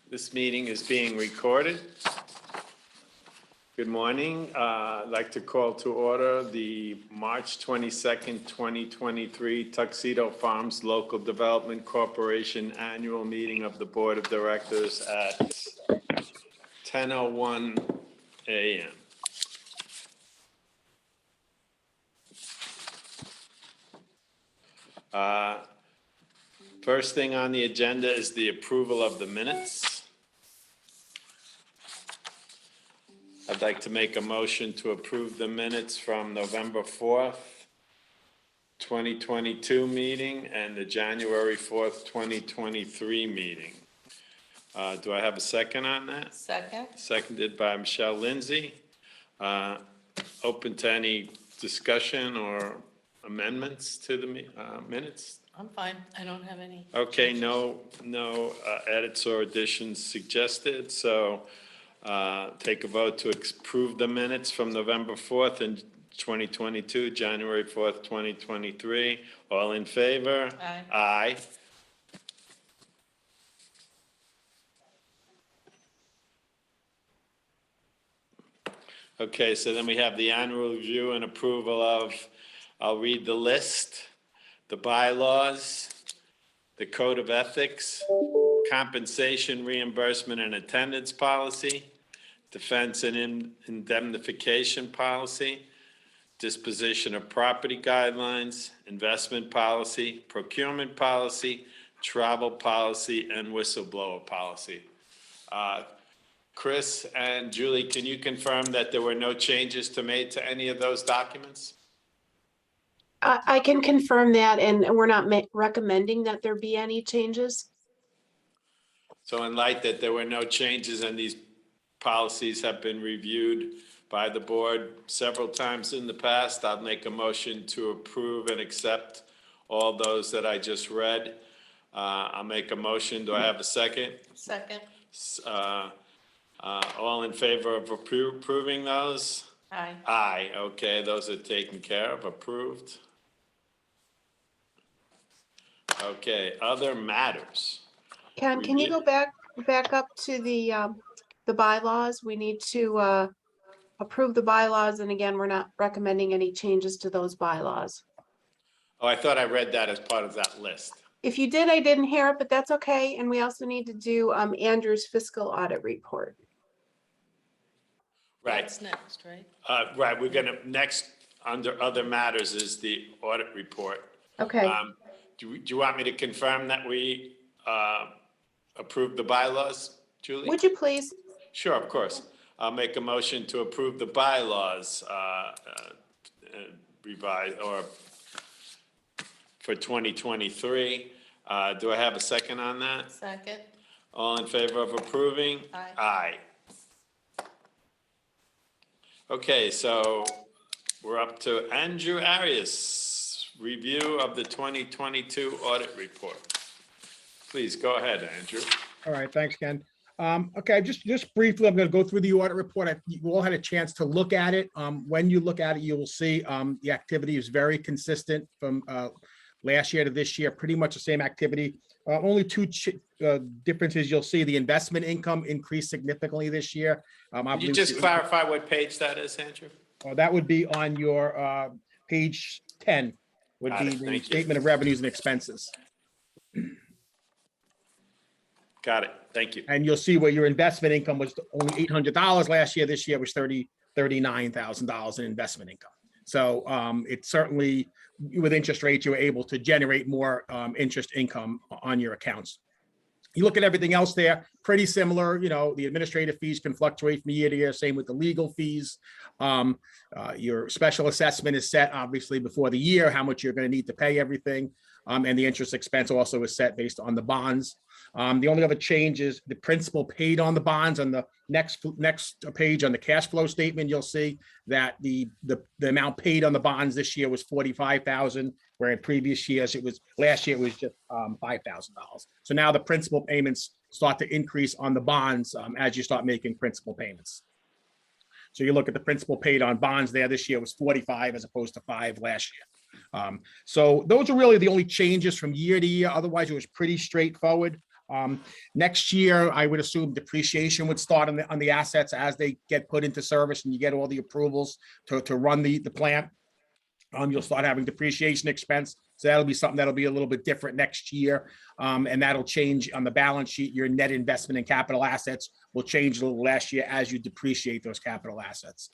This meeting is being recorded. Good morning. I'd like to call to order the March 22nd, 2023 Tuxedo Farms Local Development Corporation Annual Meeting of the Board of Directors at 10:01 a.m. First thing on the agenda is the approval of the minutes. I'd like to make a motion to approve the minutes from November 4th, 2022 meeting and the January 4th, 2023 meeting. Do I have a second on that? Second. Seconded by Michelle Lindsay. Open to any discussion or amendments to the minutes? I'm fine. I don't have any. Okay, no edits or additions suggested, so take a vote to approve the minutes from November 4th and 2022, January 4th, 2023. All in favor? Aye. Aye. Okay, so then we have the annual review and approval of, I'll read the list: the bylaws, the code of ethics, compensation, reimbursement, and attendance policy, defense and indemnification policy, disposition of property guidelines, investment policy, procurement policy, travel policy, and whistleblower policy. Chris and Julie, can you confirm that there were no changes made to any of those documents? I can confirm that, and we're not recommending that there be any changes. So in light that there were no changes and these policies have been reviewed by the board several times in the past, I'll make a motion to approve and accept all those that I just read. I'll make a motion. Do I have a second? Second. All in favor of approving those? Aye. Aye. Okay, those are taken care of, approved. Okay, other matters. Ken, can you go back up to the bylaws? We need to approve the bylaws, and again, we're not recommending any changes to those bylaws. Oh, I thought I read that as part of that list. If you did, I didn't hear it, but that's okay. And we also need to do Andrew's fiscal audit report. Right. That's next, right? Right, we're gonna, next, under other matters is the audit report. Okay. Do you want me to confirm that we approve the bylaws, Julie? Would you please? Sure, of course. I'll make a motion to approve the bylaws revised or for 2023. Do I have a second on that? Second. All in favor of approving? Aye. Aye. Okay, so we're up to Andrew Arias, review of the 2022 audit report. Please go ahead, Andrew. All right, thanks, Ken. Okay, just briefly, I'm going to go through the audit report. You all had a chance to look at it. When you look at it, you will see the activity is very consistent from last year to this year, pretty much the same activity. Only two differences you'll see: the investment income increased significantly this year. Could you just clarify what page that is, Andrew? That would be on your page 10, would be the statement of revenues and expenses. Got it. Thank you. And you'll see where your investment income was only $800 last year. This year was $39,000 in investment income. So it certainly, with interest rates, you were able to generate more interest income on your accounts. You look at everything else there, pretty similar. You know, the administrative fees can fluctuate from year to year. Same with the legal fees. Your special assessment is set obviously before the year, how much you're going to need to pay everything. And the interest expense also is set based on the bonds. The only other change is the principal paid on the bonds. On the next page on the cash flow statement, you'll see that the amount paid on the bonds this year was $45,000, where in previous years last year it was just $5,000. So now the principal payments start to increase on the bonds as you start making principal payments. So you look at the principal paid on bonds there this year was 45 as opposed to 5 last year. So those are really the only changes from year to year. Otherwise, it was pretty straightforward. Next year, I would assume depreciation would start on the assets as they get put into service and you get all the approvals to run the plant. You'll start having depreciation expense. So that'll be something that'll be a little bit different next year. And that'll change on the balance sheet. Your net investment in capital assets will change a little last year as you depreciate those capital assets.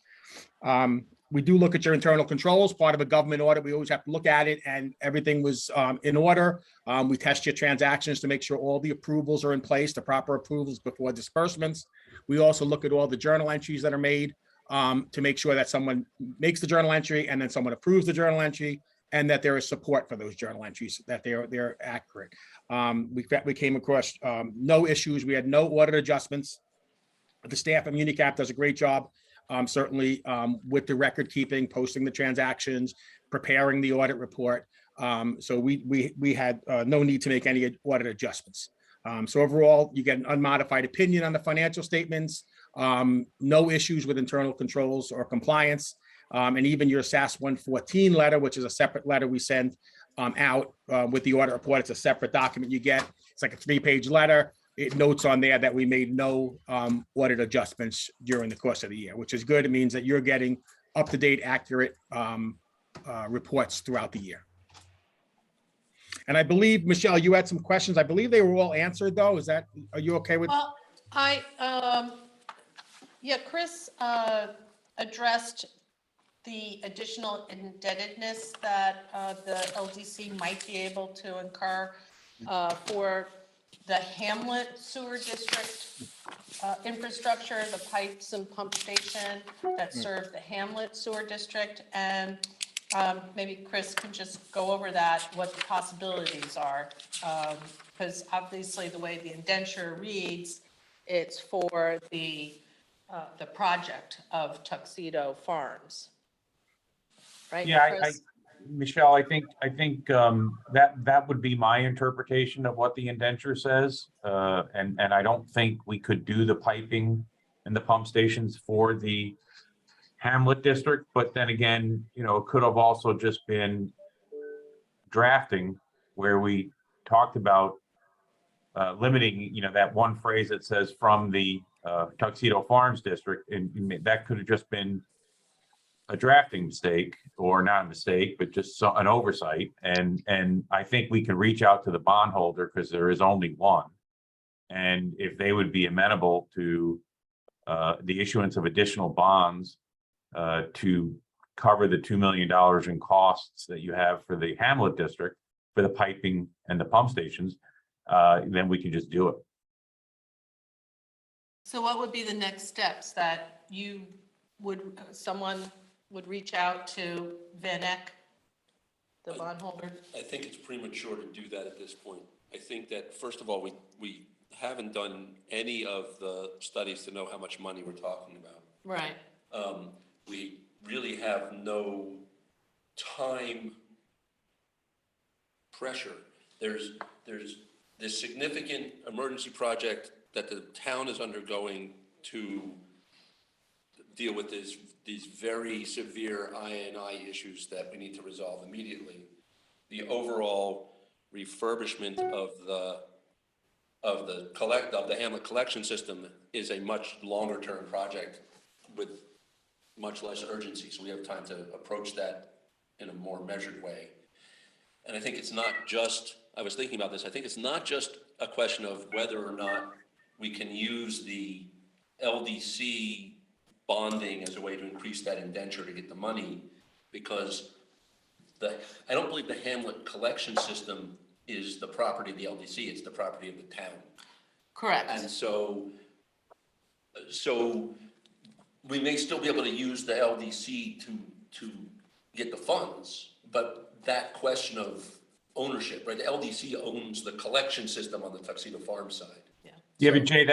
We do look at your internal controls, part of a government audit. We always have to look at it and everything was in order. We test your transactions to make sure all the approvals are in place, the proper approvals before disbursements. We also look at all the journal entries that are made to make sure that someone makes the journal entry and then someone approves the journal entry and that there is support for those journal entries, that they're accurate. We came across no issues. We had no audit adjustments. The staff at Unicap does a great job. Certainly with the record keeping, posting the transactions, preparing the audit report. So we had no need to make any audit adjustments. So overall, you get an unmodified opinion on the financial statements, no issues with internal controls or compliance. And even your SAS 114 letter, which is a separate letter we send out with the audit report. It's a separate document you get. It's like a 3-page letter. It notes on there that we made no audit adjustments during the course of the year, which is good. It means that you're getting up-to-date, accurate reports throughout the year. And I believe, Michelle, you had some questions. I believe they were all answered, though. Are you okay with? Well, yeah, Chris addressed the additional indebtedness that the LDC might be able to incur for the Hamlet Sewer District infrastructure, the pipes and pump station that serve the Hamlet Sewer District. And maybe Chris can just go over that, what the possibilities are. Because obviously the way the indenture reads, it's for the project of Tuxedo Farms. Right? Yeah, Chris? Michelle, I think that would be my interpretation of what the indenture says. And I don't think we could do the piping and the pump stations for the Hamlet district. But then again, it could have also just been drafting where we talked about limiting, that one phrase that says from the Tuxedo Farms district, and that could have just been a drafting mistake, or not a mistake, but just an oversight. And I think we can reach out to the bondholder because there is only one. And if they would be amenable to the issuance of additional bonds to cover the $2 million in costs that you have for the Hamlet district, for the piping and the pump stations, then we can just do it. So what would be the next steps that someone would reach out to Van Eck, the bondholder? I think it's premature to do that at this point. I think that, first of all, we haven't done any of the studies to know how much money we're talking about. Right. We really have no time pressure. There's this significant emergency project that the town is undergoing to deal with these very severe I&I issues that we need to resolve immediately. The overall refurbishment of the Hamlet collection system is a much longer term project with much less urgency. So we have time to approach that in a more measured way. And I think it's not just, I was thinking about this, I think it's not just a question of whether or not we can use the LDC bonding as a way to increase that indenture to get the money, because I don't believe the Hamlet collection system is the property of the LDC, it's the property of the town. Correct. And so we may still be able to use the LDC to get the funds, but that question of ownership, right? The LDC owns the collection system on the Tuxedo Farm side. Yeah, but Jay,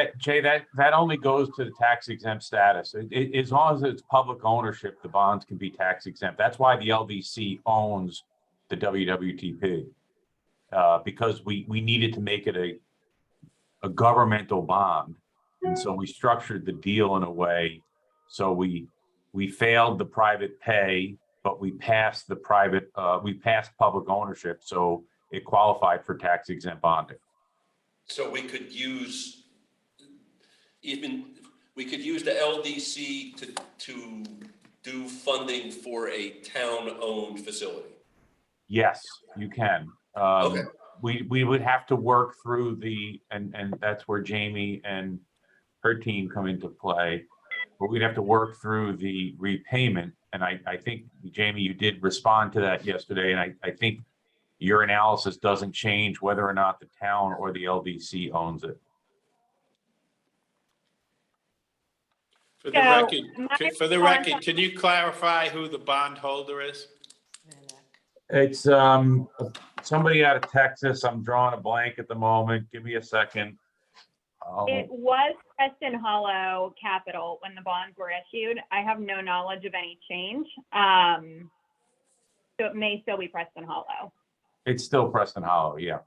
that only goes to the tax exempt status. As long as it's public ownership, the bonds can be tax exempt. That's why the LDC owns the WWTP, because we needed to make it a governmental bond, and so we structured the deal in a way so we failed the private pay, but we passed public ownership, so it qualified for tax exempt bonding. So we could use, we could use the LDC to do funding for a town-owned facility. Yes, you can. Okay. We would have to work through and that's where Jamie and her team come into play. But we'd have to work through the repayment. And I think, Jamie, you did respond to that yesterday. And I think your analysis doesn't change whether or not the town or the LDC owns it. For the So, record, my for the response record, can you clarify who the bondholder is? It's somebody out of Texas. I'm drawing a blank at the moment. Give me a second. It was Preston Hollow Capital when the bonds were issued. I have no knowledge of any change. So it may still be Preston Hollow. It's still Preston Hollow, yeah.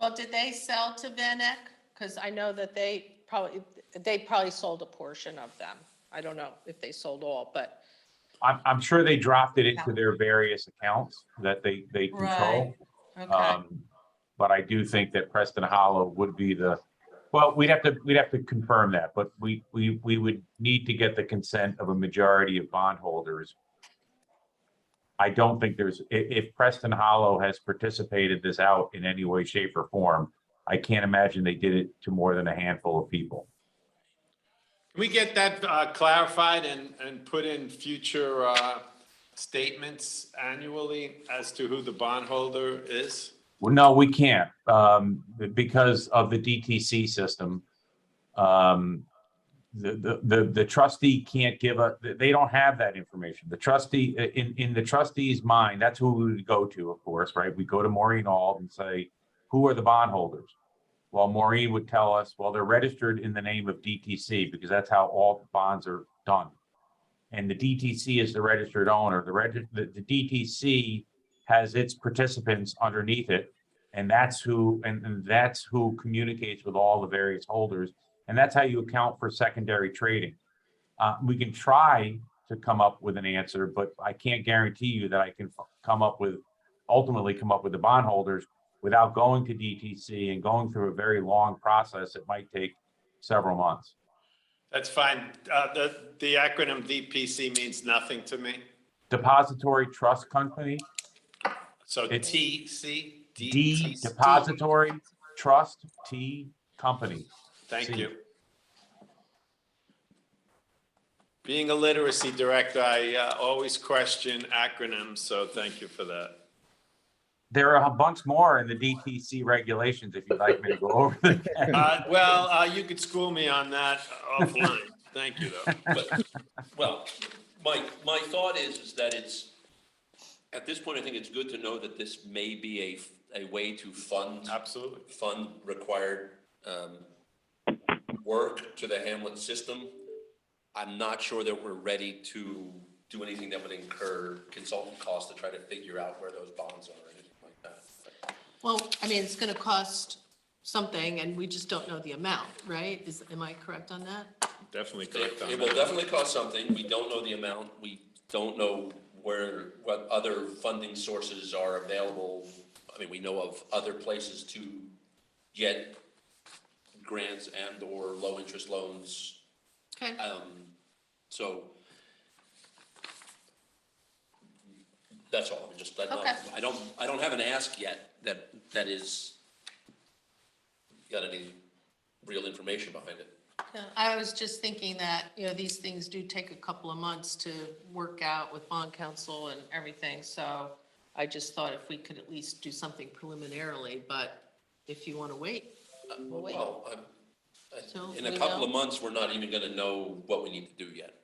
Well, did they sell to Van Eck? Because I know that they probably sold a portion of them. I don't know if they sold all, but. I'm sure they dropped it into their various accounts that they control. Right. Okay. But I do think that Preston Hollow would be well, we'd have to confirm that, but we would need to get the consent of a majority of bondholders. I don't think if Preston Hollow has participated this out in any way, shape, or form, I can't imagine they did it to more than a handful of people. Can we get that clarified and put in future statements annually as to who the bondholder is? Well, no, we can't, because of the DTC system. The trustee can't they don't have that information. The trustee, in the trustee's mind, that's who we would go to, of course, right? We go to Maureen Auld and say, who are the bondholders? Well, Maureen would tell us, well, they're registered in the name of DTC because that's how all bonds are done. And the DTC is the registered owner. The DTC has its participants underneath it. And that's who communicates with all the various holders. And that's how you account for secondary trading. We can try to come up with an answer, but I can't guarantee you that I can ultimately come up with the bondholders without going to DTC and going through a very long process. It might take several months. That's fine. The acronym DPC means nothing to me. Depository Trust Company. So It's TC? D Depository Trust T Company. Thank you. Being a literacy director, I always question acronyms, so thank you for that. There are a bunch more in the DTC regulations if you'd like me to go over them. Well, you could school me on that offline. Thank you, though. But, well, my thought is that at this point, I think it's good to know that this may be a way to fund. Absolutely. Fund required work to the Hamlet system. I'm not sure that we're ready to do anything that would incur consultant costs to try to figure out where those bonds are or anything like that. Well, I mean, it's gonna cost something and we just don't know the amount, right? Am I correct on that? Definitely correct on It will that. definitely cost something. We don't know the amount. We don't know what other funding sources are available. I mean, we know of other places to get grants and or low interest loans. Okay, So that's all. Okay. I don't have an ask yet that is got any real information behind it. yeah, I was just thinking that, these things do take a couple of months to work out with bond counsel and everything, so I just thought if we could at least do something preliminarily, but if you wanna wait, we'll wait. Well, So in a we couple know? of months, we're not even gonna know what we need to do yet.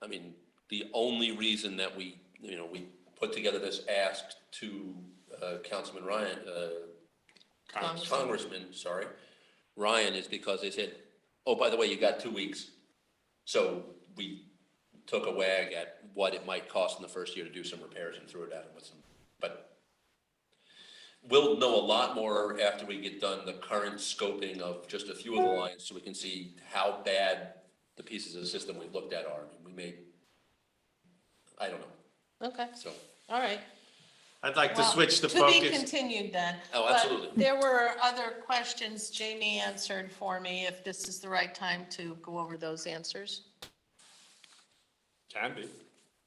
I mean, the only reason that we put together this ask to Councilman Ryan, Congressman, sorry, Ryan, is because they said, oh, by the way, you got 2 weeks. So we took a wag at what it might cost in the first year to do some repairs and threw it at them with some, but we'll know a lot more after we get done the current scoping of just a few of the lines so we can see how bad the pieces of the system we've looked at are. I mean, I don't know, Okay, so. all right. I'd like to Well, switch the To be focus. continued then. Oh, But absolutely. there were other questions Jamie answered for me, if this is the right time to go over those answers. Can be.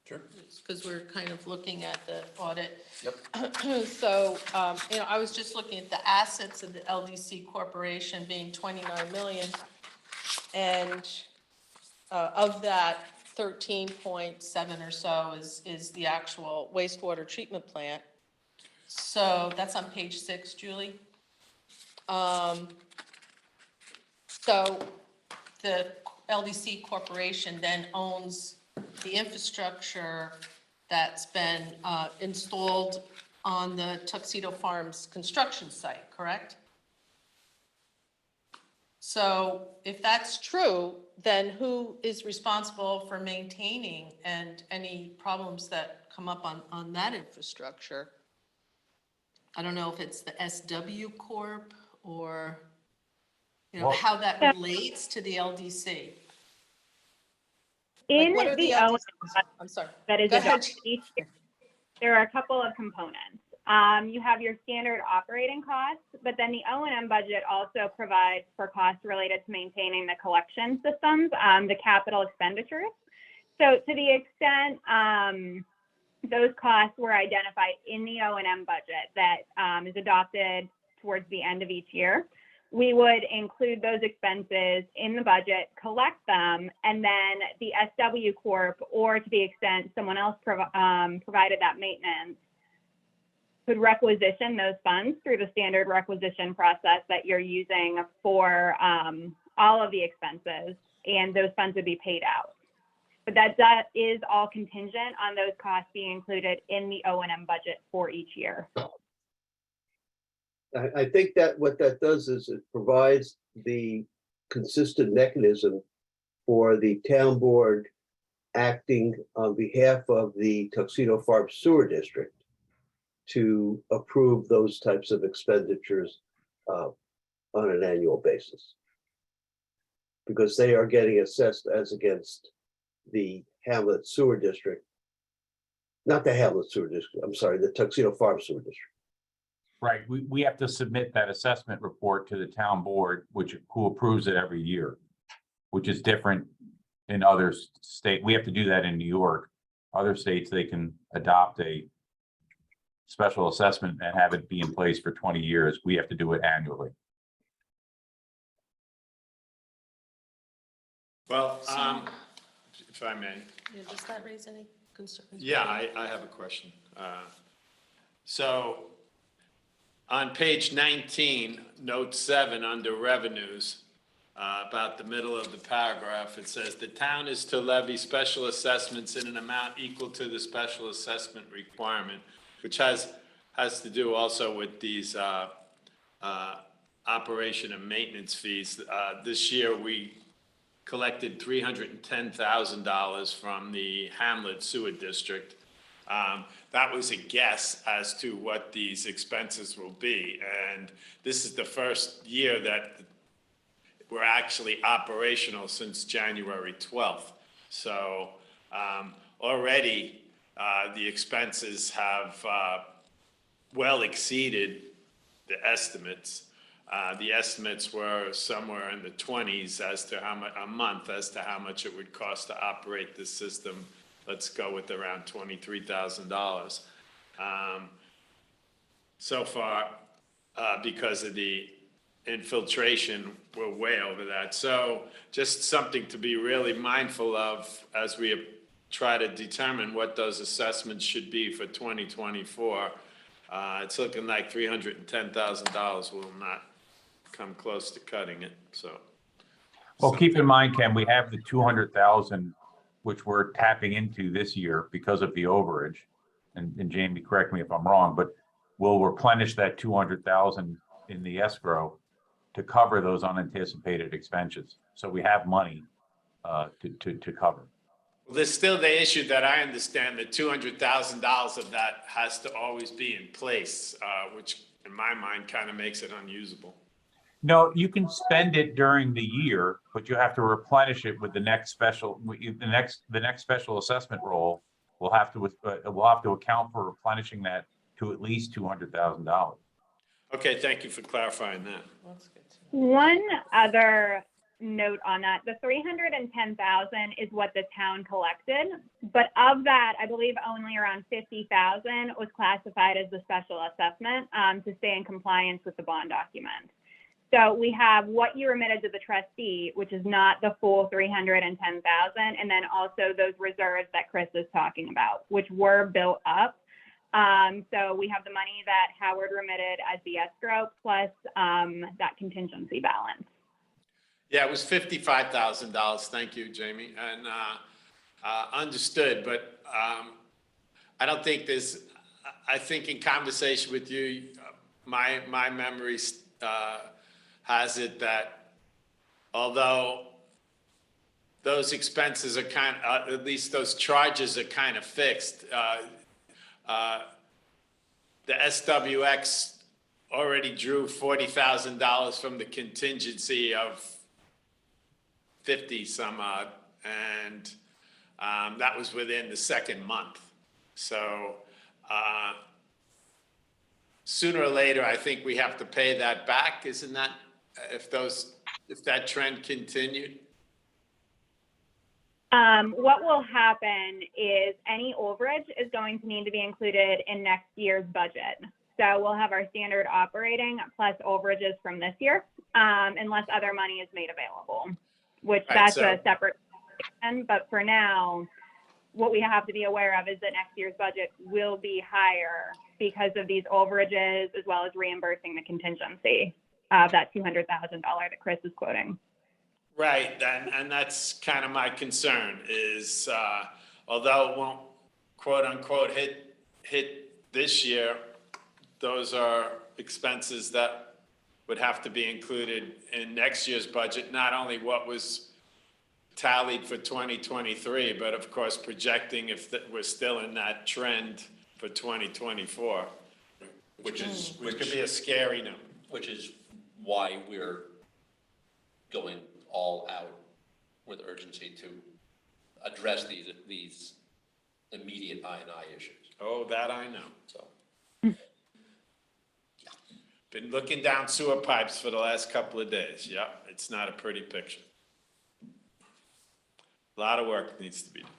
Sure. Because we're kind of looking at the audit. Yep. So, I was just looking at the assets of the LDC Corporation being 29 million. And of that, 13.7 or so is the actual wastewater treatment plant. So that's on page 6, Julie. So the LDC Corporation then owns the infrastructure that's been installed on the Tuxedo Farms construction site, correct? So if that's true, then who is responsible for maintaining and any problems that come up on that infrastructure? I don't know if it's the SW Corp or, Well- how that relates to the LDC. In Like, what are the LDC O I'm sorry. that is Go ahead. adopted each year, there are a couple of components. You have your standard operating costs, but then the O&M budget also provides for costs related to maintaining the collection systems, the capital expenditures. So to the extent those costs were identified in the O&M budget that is adopted towards the end of each year, we would include those expenses in the budget, collect them, and then the SW Corp, or to the extent someone else provided that maintenance, could requisition those funds through the standard requisition process that you're using for all of the expenses, and those funds would be paid out. But that is all contingent on those costs being included in the O&M budget for each year. I think that what that does is it provides the consistent mechanism for the town board acting on behalf of the Tuxedo Farms Sewer District to approve those types of expenditures on an annual basis. Because they are getting assessed as against the Hamlet Sewer District. Not the Hamlet Sewer District, I'm sorry, the Tuxedo Farms Sewer District. Right, we have to submit that assessment report to the town board, who approves it every year, which is different in other states. We have to do that in New York. Other states, they can adopt a special assessment and have it be in place for 20 years. We have to do it annually. Well, if I may. Yeah, does that raise any concerns? Yeah, I have a question. So on page 19, note 7, under revenues, about the middle of the paragraph, it says, "The town is to levy special assessments in an amount equal to the special assessment requirement," which has to do also with these operation and maintenance fees. This year, we collected $310,000 from the Hamlet Sewer District. That was a guess as to what these expenses will be. And this is the first year that we're actually operational since January 12th. So already the expenses have well exceeded the estimates. The estimates were somewhere in the 20s as to how much a month, as to how much it would cost to operate the system. Let's go with around $23,000. So far, because of the infiltration, we're way over that. So just something to be really mindful of as we try to determine what those assessments should be for 2024. It's looking like $310,000 will not come close to cutting it, so. Well, keep in mind, Ken, we have the 200,000, which we're tapping into this year because of the overage. And Jamie, correct me if I'm wrong, but we'll replenish that 200,000 in the escrow to cover those unanticipated expenses. So we have money to cover. Well, there's still the issue that I understand that $200,000 of that has to always be in place, which in my mind kind of makes it unusable. No, you can spend it during the year, but you have to replenish it with the next special, the next special assessment roll. We'll have to account for replenishing that to at least $200,000. Okay, thank you for clarifying that. That's good to know. One other note on that, the 310,000 is what the town collected, but of that, I believe only around 50,000 was classified as the special assessment to stay in compliance with the bond document. So we have what you remitted to the trustee, which is not the full 310,000, and then also those reserves that Chris is talking about, which were built up. So we have the money that Howard remitted as the escrow plus that contingency balance. Yeah, it was $55,000. Thank you, Jamie. And understood, but I don't think there's, I think in conversation with you, my memory has it that although those expenses are kind of, at least those charges are kind of fixed, the SWX already drew $40,000 from the contingency of 50 some odd, and that was within the second month. So sooner or later, I think we have to pay that back, isn't that, if that trend continued? What will happen is any overage is going to need to be included in next year's budget. So we'll have our standard operating plus overages from this year, unless other money is made available, which Right, that's so- a separate question. But for now, what we have to be aware of is that next year's budget will be higher because of these overages, as well as reimbursing the contingency of that $200,000 that Chris is quoting. Right, and that's kind of my concern is, although it won't quote unquote hit this year, those are expenses that would have to be included in next year's budget, not only what was tallied for 2023, but of course projecting if we're still in that trend for 2024, Which is, which could be a scary number. which is why we're going all out with urgency to address these immediate I&I issues. Oh, that I know. So, Been looking down sewer pipes for the last couple of days. Yeah, it's not a pretty picture. A lot of work needs to be done.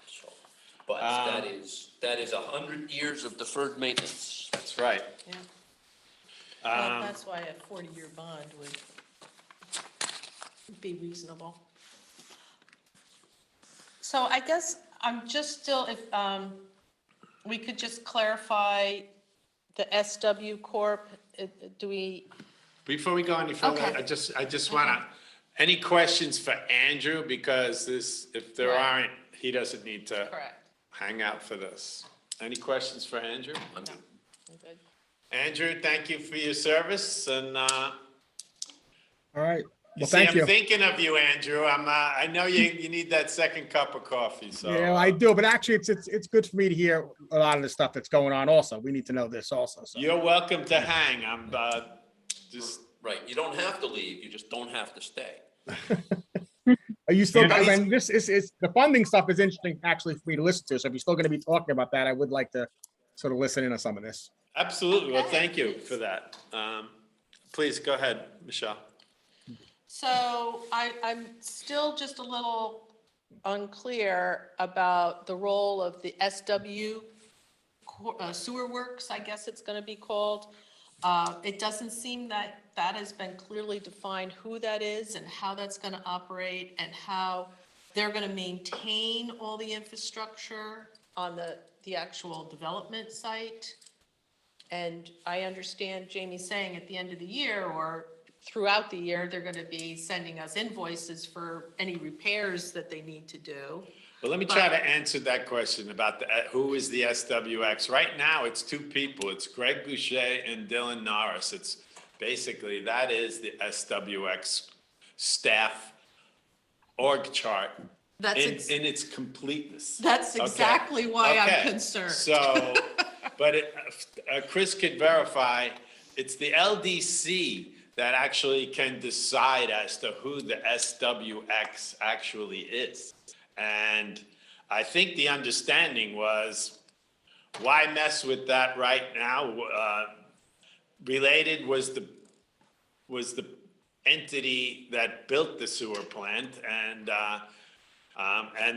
so, but that is 100 years of deferred maintenance. That's right. Yeah. Well, that's why a 40-year bond would be reasonable. So I guess I'm just still, if we could just clarify the SW Corp, do we, Before we go any further, Okay. I just wanna, any questions for Andrew? Because if there Right. aren't, he doesn't need to correct, hang out for this. Any questions for Andrew? I'm good. I'm good. Andrew, thank you for your service, and All right. you Well, see, thank I'm you. thinking of you, Andrew. I know you need that second cup of coffee, so. Yeah, I do, but actually, it's good for me to hear a lot of the stuff that's going on also. We need to know this also, so. You're welcome to hang. I'm just, Right, you don't have to leave, you just don't have to stay. Are you still, Yeah. and this is, the funding stuff is interesting actually for me to listen to, so if you're still gonna be talking about that, I would like to sort of listen in on some of this. absolutely. Well, Okay. thank you for that. Please go ahead, Michelle. So I'm still just a little unclear about the role of the SW Sewer Works, I guess it's gonna be called. It doesn't seem that that has been clearly defined who that is and how that's gonna operate and how they're gonna maintain all the infrastructure on the actual development site. And I understand Jamie saying at the end of the year or throughout the year, they're gonna be sending us invoices for any repairs that they need to do. Well, let me try to answer that question about who is the SWX. Right now, it's two people. It's Greg Boucher and Dylan Norris. It's basically, that is the SWX staff org chart in its completeness. That's Okay. exactly why Okay. I'm concerned. So, but Chris could verify, it's the LDC that actually can decide as to who the SWX actually is. And I think the understanding was why mess with that right now? Related was the entity that built the sewer plant, and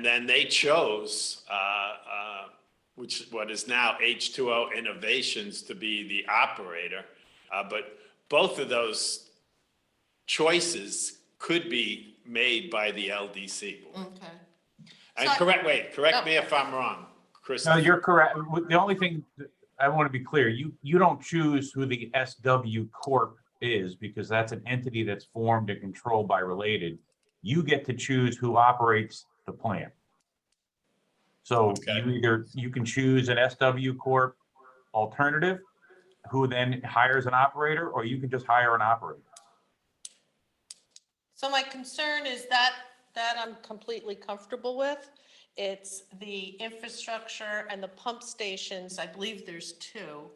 then they chose what is now H2O Innovations to be the operator. But both of those choices could be made by the LDC board. Okay. And So- correct me if I'm wrong, Chris. No, you're correct. The only thing that I want to be clear, you don't choose who the SW Corp is, because that's an entity that's formed and controlled by Related. You get to choose who operates the plant. So Okay. you can choose an SW Corp alternative, who then hires an operator, or you can just hire an operator. So my concern is that I'm completely comfortable with. It's the infrastructure and the pump stations. I believe there's 2,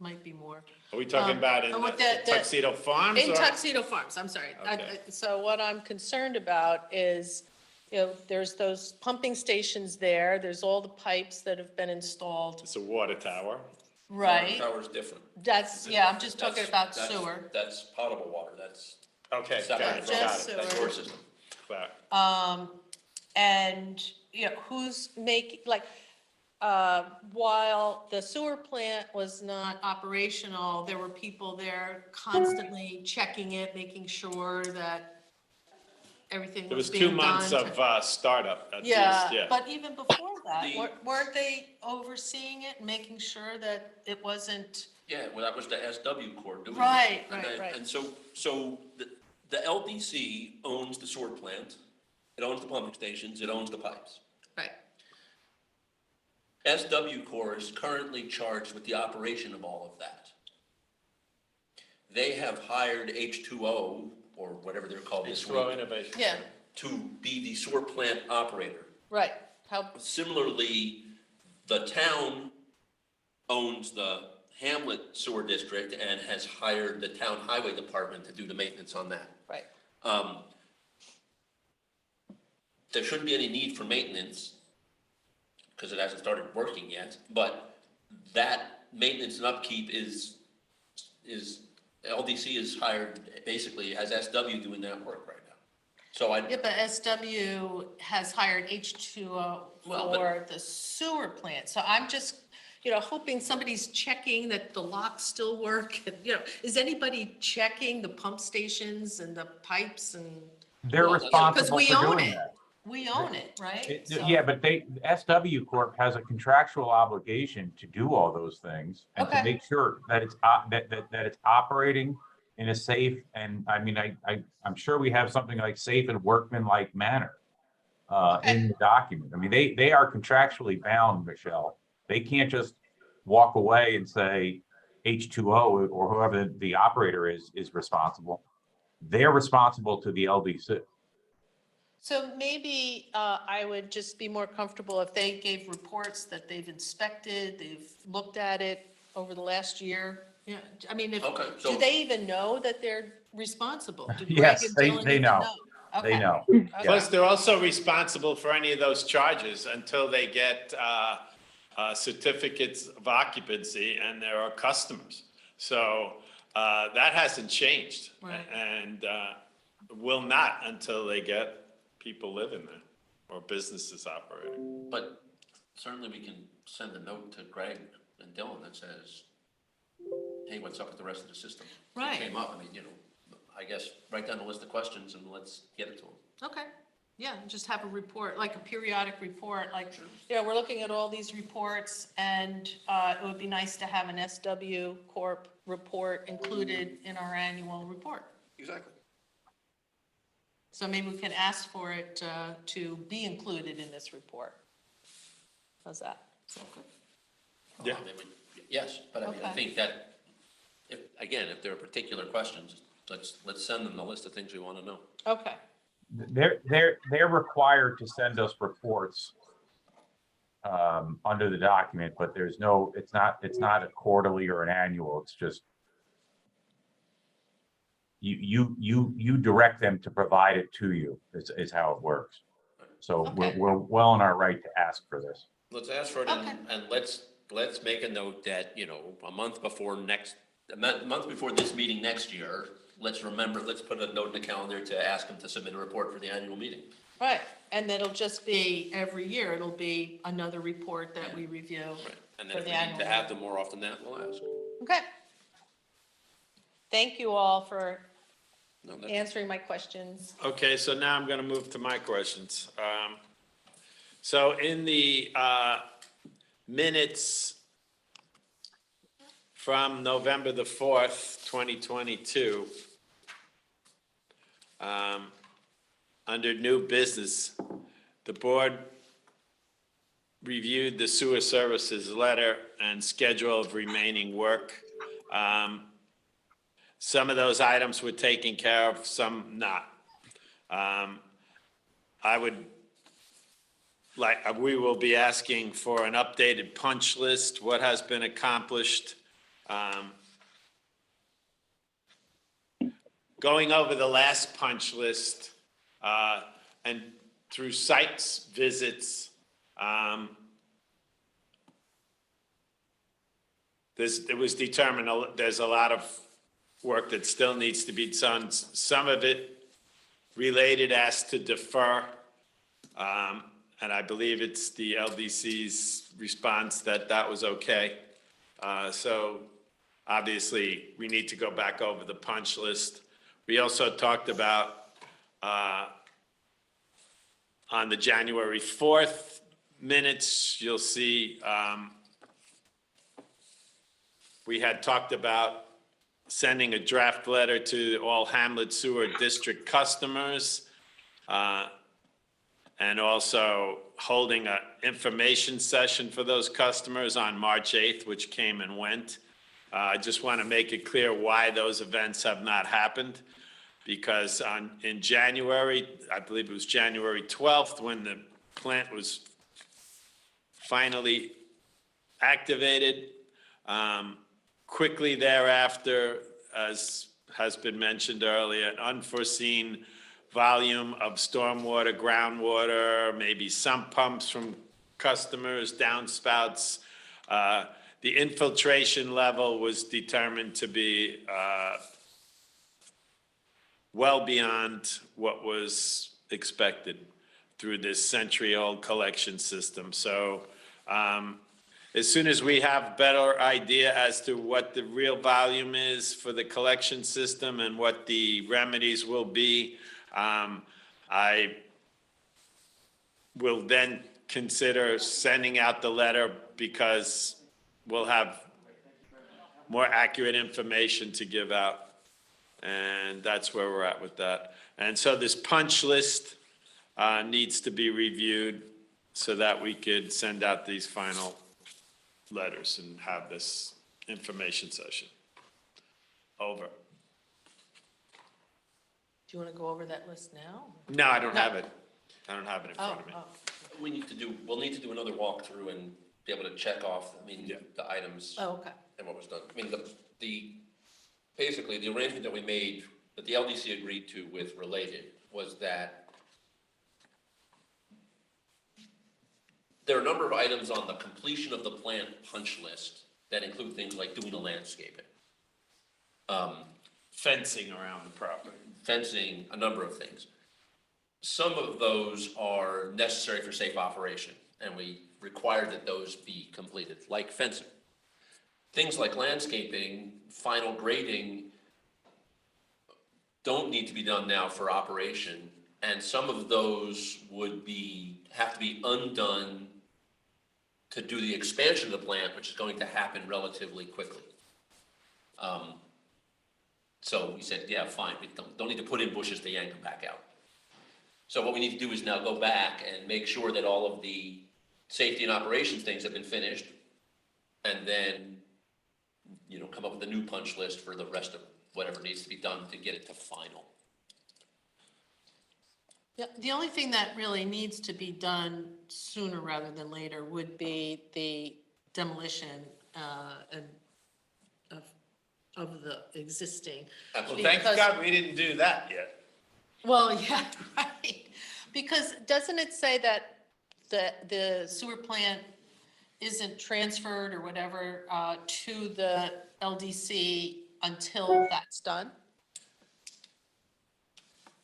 might be more. Are we talking about in with the Tuxedo Farms? In or- Tuxedo Farms, I'm sorry. Okay. So what I'm concerned about is, there's those pumping stations there. There's all the pipes that have been installed. It's a water tower. Right. Tower's different. I'm just talking about That's- sewer. That's potable water, that's Okay, got separate it, from Just got it. that sewer. sewer system. Clear. And, who's making, while the sewer plant was not operational, there were people there constantly checking it, making sure that everything There was was being 2 done. months of startup at least, Yeah, yeah. but even before that, The- weren't they overseeing it and making sure that it wasn't? Yeah, well, that was the SW Corp doing that. Right, And right, then- right. And so the LDC owns the sewer plant, it owns the pumping stations, it owns the pipes. Right. SW Corp is currently charged with the operation of all of that. They have hired H2O, or whatever they're called this H2O week, Innovation. Yeah, to be the sewer plant operator. right. How, Similarly, the town owns the Hamlet Sewer District and has hired the town highway department to do the maintenance on that. right. There shouldn't be any need for maintenance because it hasn't started working yet, but that maintenance and upkeep is LDC is hired, basically has SW doing that work right now. So Yeah, but SW has hired H2O Well, but- for the sewer plant, so I'm just, hoping somebody's checking that the locks still work. Is anybody checking the pump stations and the pipes and, They're Well, that's- responsible we for own doing it. that. we own it, right? So- Yeah, but SW Corp has a contractual obligation to do all those things and to Okay. make sure that it's, that it's operating in a safe, and I mean, I'm sure we have something like safe and workmanlike manner in the document. I mean, they are contractually bound, Michelle. They can't just walk away and say H2O or whoever the operator is responsible. They're responsible to the LDC. So maybe I would just be more comfortable if they gave reports that they've inspected, they've looked at it over the last year. Yeah, I mean, Okay, do so- they even know that they're responsible? Do Greg Yes, and they Dylan know. even They Okay. know. Plus, they're also responsible for any of those charges until they get certificates of occupancy and there are customers. So that hasn't changed. Right. And will not until they get people living there or businesses operating. But certainly we can send a note to Greg and Dylan that says, hey, what's up with the rest of the system? It Right. came up, I mean, I guess, write down a list of questions and let's get it to them. Okay, yeah, just have a report, like a periodic report, we're looking at all these reports, and it would be nice to have an SW Corp report included in our annual report. Exactly. So maybe we can ask for it to be included in this report. How's that? Sound good? Yeah. I mean, yes, but I mean, I Okay. think that, if there are particular questions, let's send them the list of things we want to know. Okay, They're required to send us reports under the document, but there's no, it's not a quarterly or an annual. It's just you direct them to provide it to you is how it works. So Okay. we're well in our right to ask for this. Let's ask for it Okay. and let's let's make a note that, you know, a month before this meeting next year, let's put a note in the calendar to ask them to submit a report for the annual meeting. Right, and it'll just be every year, it'll be another report that we review. Right. And then For if the we need annual to have them more often than that, we'll ask. Okay. Thank you all for No, that's- answering my questions. Okay, so now I'm going to move to my questions. So in the minutes from November the 4th, 2022, under new business, the board reviewed the sewer services letter and schedule of remaining work. Some of those items were taken care of, some not. We will be asking for an updated punch list, what has been accomplished. Going over the last punch list, and through sites visits, it was determined there's a lot of work that still needs to be done. Some of it related asked to defer, and I believe it's the LDC's response that was okay. So obviously, we need to go back over the punch list. We also talked about, on the January 4th minutes, you'll see, we had talked about sending a draft letter to all Hamlet Sewer District customers, and also holding an information session for those customers on March 8th, which came and went. I just want to make it clear why those events have not happened. Because in January, I believe it was January 12th, when the plant was finally activated. Quickly thereafter, as has been mentioned earlier, an unforeseen volume of stormwater, groundwater, maybe sump pumps from customers, downspouts. The infiltration level was determined to be well beyond what was expected through this century-old collection system. So as soon as we have better idea as to what the real volume is for the collection system and what the remedies will be, I will then consider sending out the letter, because we'll have more accurate information to give out. And that's where we're at with that. And so this punch list needs to be reviewed so that we could send out these final letters and have this information session. Over. Do you want to go over that list now? No, I don't have it. I don't have it in front of me. We'll need to do another walkthrough and be able to check off, the items Oh, okay. and what was done. I mean, basically, the arrangement that we made, that the LDC agreed to with Related, was that there are a number of items on the completion of the plant punch list that include things like doing the landscaping. Fencing around the property. Fencing, a number of things. Some of those are necessary for safe operation, and we require that those be completed, like fencing. Things like landscaping, final grading, don't need to be done now for operation, and some of those have to be undone to do the expansion of the plant, which is going to happen relatively quickly. So we said, yeah, fine, we don't need to put in bushes to yank them back out. So what we need to do is now go back and make sure that all of the safety and operations things have been finished, and then, come up with a new punch list for the rest of whatever needs to be done to get it to final. Yeah, the only thing that really needs to be done sooner rather than later would be the demolition of the existing. Well, thank God we didn't do that yet. Well, yeah, right. Because doesn't it say that the sewer plant isn't transferred or whatever to the LDC until that's done?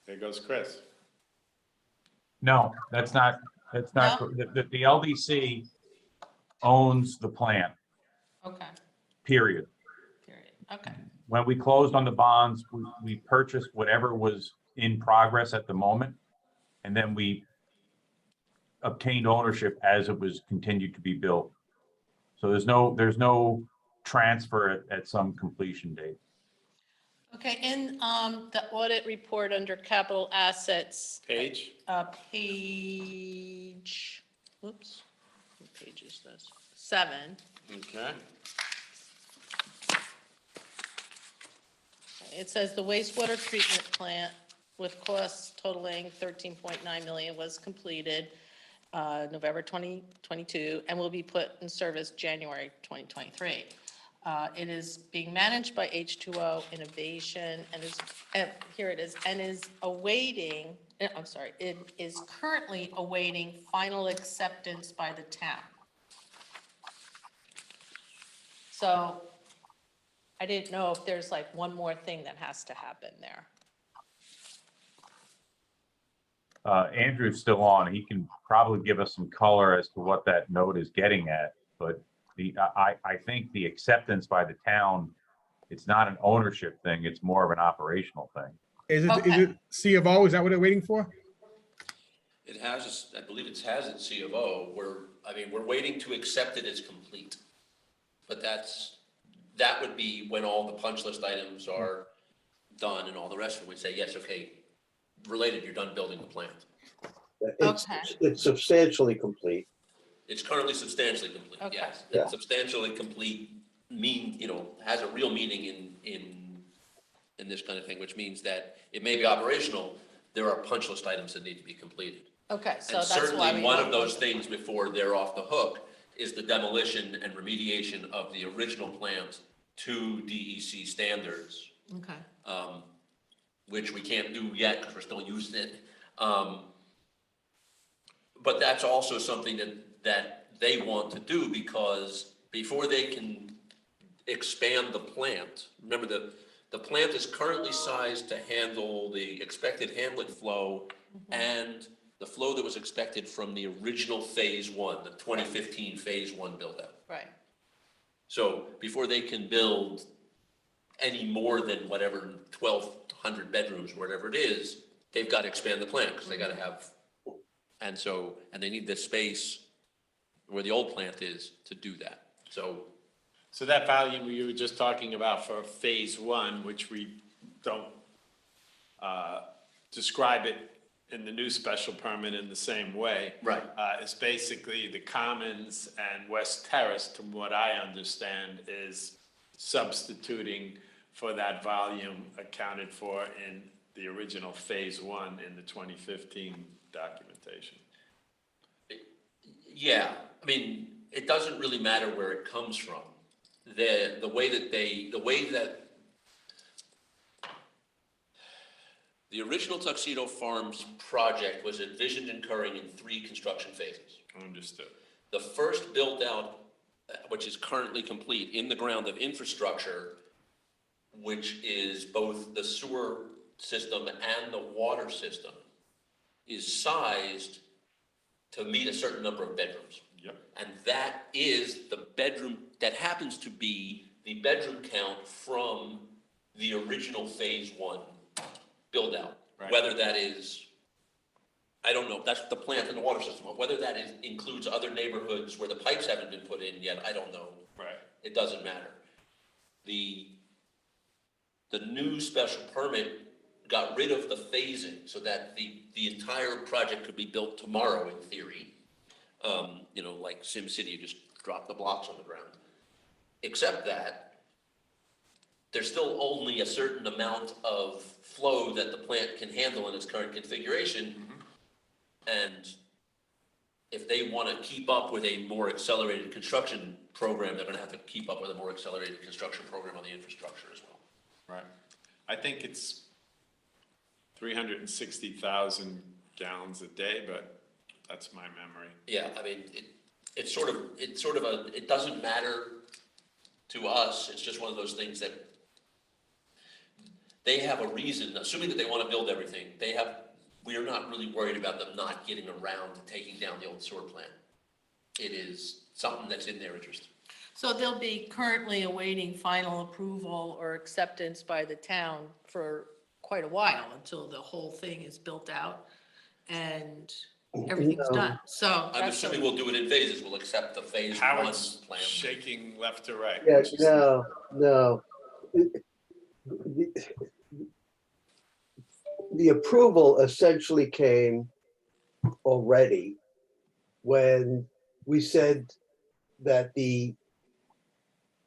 There goes Chris. No, that's not, No? the LDC owns the plant, Okay, period. period. Okay, When we closed on the bonds, we purchased whatever was in progress at the moment. And then we obtained ownership as it was continued to be built. So there's no transfer at some completion date. okay, in the audit report under capital assets, Page? page, whoops, what page is this? 7. Okay. It says the wastewater treatment plant with costs totaling 13.9 million was completed November 2022 and will be put in service January 2023. It is being managed by H2O Innovation and is, here it is, and is awaiting, I'm sorry, it is currently awaiting final acceptance by the town. So I didn't know if there's like one more thing that has to happen there. Andrew's still on. He can probably give us some color as to what that note is getting at. But I think the acceptance by the town, it's not an ownership thing. It's more of an operational thing. Is Okay. it C of O? Is that what they're waiting for? It has, I believe it has its C of O, we're waiting to accept it as complete. But that would be when all the punch list items are done and all the rest of it would say, yes, okay, related, you're done building the plant. It's substantially complete. It's currently substantially complete, Okay. yes. Yeah. Substantially complete has a real meaning in this kind of thing, which means that it may be operational, there are punch list items that need to be completed. Okay, so And that's why certainly we. one want of those both. things before they're off the hook is the demolition and remediation of the original plant to DEC standards, Okay, which we can't do yet because we're still using it. But that's also something that they want to do because before they can expand the plant, remember the plant is currently sized to handle the expected Hamlet flow and the flow that was expected from the original phase one, the 2015 phase one build out. right, So before they can build any more than whatever 1,200 bedrooms, whatever it is, they've got to expand the plant because they got to have, and they need the space where the old plant is to do that. So that volume you were just talking about for phase one, which we don't describe it in the new special permit in the same way. Right. Is basically the Commons and West Terrace, from what I understand, is substituting for that volume accounted for in the original phase one in the 2015 documentation. Yeah, I mean, it doesn't really matter where it comes from. The way that the original Tuxedo Farms project was envisioned incurring in 3 construction phases. Understood. The first build out, which is currently complete in the ground of infrastructure, which is both the sewer system and the water system, is sized to meet a certain number of bedrooms. Yep. And that is the bedroom, that happens to be the bedroom count from the original phase one build out. Right. Whether that is, I don't know, that's the plant and the water system. Whether that includes other neighborhoods where the pipes haven't been put in yet, I don't know. Right. It doesn't matter. The new special permit got rid of the phasing so that the entire project could be built tomorrow in theory. Like SimCity, you just drop the blocks on the ground. Except that there's still only a certain amount of flow that the plant can handle in its current configuration. And if they want to keep up with a more accelerated construction program, they're going to have to keep up with a more accelerated construction program on the infrastructure as well. Right. I think it's 360,000 gallons a day, but that's my memory. Yeah, I mean, it's sort of it doesn't matter to us. It's just one of those things that they have a reason, assuming that they want to build everything, we are not really worried about them not getting around to taking down the old sewer plant. It is something that's in their interest. So they'll be currently awaiting final approval or acceptance by the town for quite a while until the whole thing is built out and everything's No. done. So I'm that's assuming we'll do it in phases. We'll accept the phase one Howard's plan. shaking left to right. Yeah, which is- no. The approval essentially came already when we said that the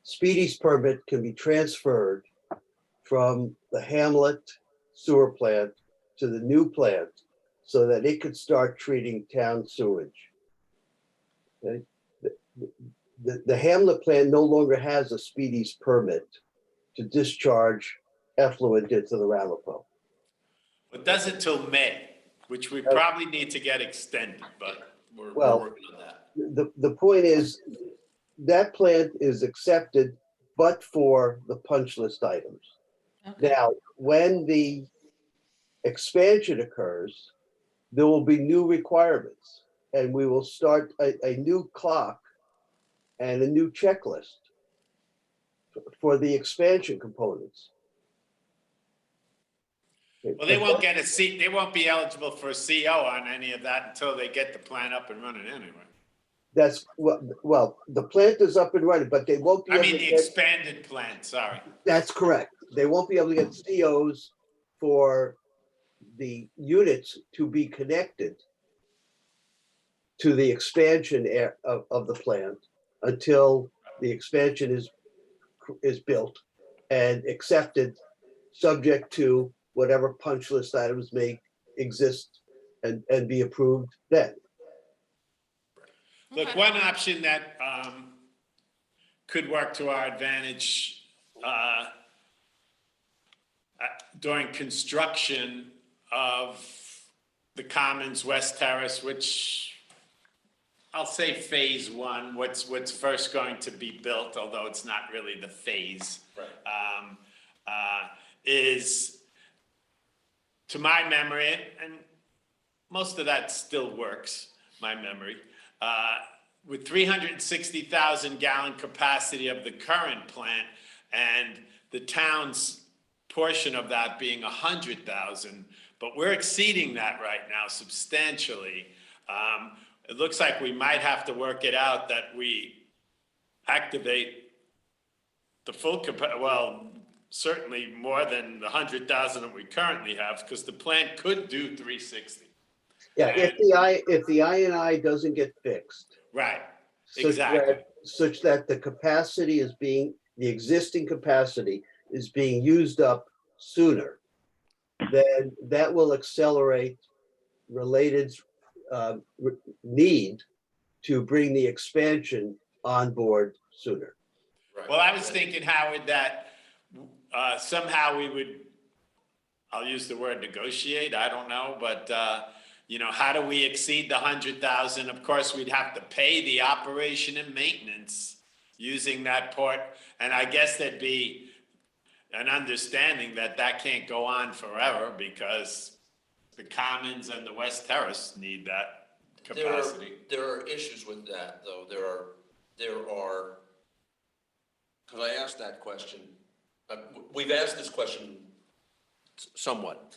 Speedy's permit can be transferred from the Hamlet sewer plant to the new plant so that it could start treating town sewage. Okay? The Hamlet plant no longer has a Speedy's permit to discharge effluent into the Ramapo. It doesn't till May, which we probably need to get extended, but we're Well- working on that. The point is, that plant is accepted, but for the punch list items. okay. Now, when the expansion occurs, there will be new requirements, and we will start a new clock and a new checklist for the expansion components. Well, they won't get a C, they won't be eligible for a CO on any of that until they get the plant up and running anyway. That's, well, the plant is up and running, but they won't be I able mean, to the get, expanded plant, sorry. that's correct. They won't be able to get COs for the units to be connected to the expansion of the plant until the expansion is built and accepted, subject to whatever punch list items may exist and be approved then. Look, Okay. one option that could work to our advantage during construction of the Commons West Terrace, which I'll say phase one, what's first going to be built, although it's not really the phase. Right. Is, to my memory, and most of that still works, my memory, with 360,000 gallon capacity of the current plant and the town's portion of that being 100,000, but we're exceeding that right now substantially. It looks like we might have to work it out that we activate the full well, certainly more than the 100,000 that we currently have, because the plant could do 360. Yeah, if the INI doesn't get fixed. Right, Such that the capacity is the existing capacity is being used up sooner, then that will accelerate related need to bring the expansion on board sooner. Right. Well, I was thinking, Howard, that somehow we would, I'll use the word negotiate, I don't know, but how do we exceed the 100,000? Of course, we'd have to pay the operation and maintenance using that port. And I guess there'd be an understanding that that can't go on forever because the Commons and the West Terrace need that capacity. There are issues with that, though. There are, because I asked that question, we've asked this question somewhat.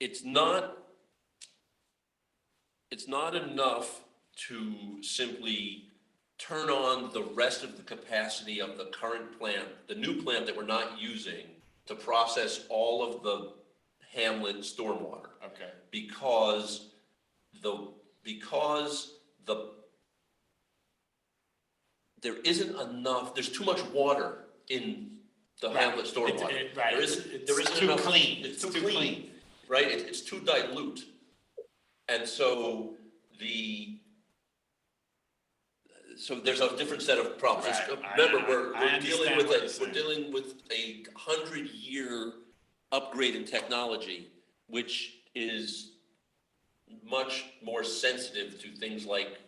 It's not enough to simply turn on the rest of the capacity of the current plant, the new plant that we're not using, to process all of the Hamlet stormwater. Okay. Because there isn't enough, there's too much water in the Hamlet stormwater. Right, There isn't it's too enough- clean. It's too clean, right? It's too dilute. And so there's a different set of problems. Right. Remember, I we're dealing understand with what you're saying. we're dealing with a 100-year upgrade in technology, which is much more sensitive to things like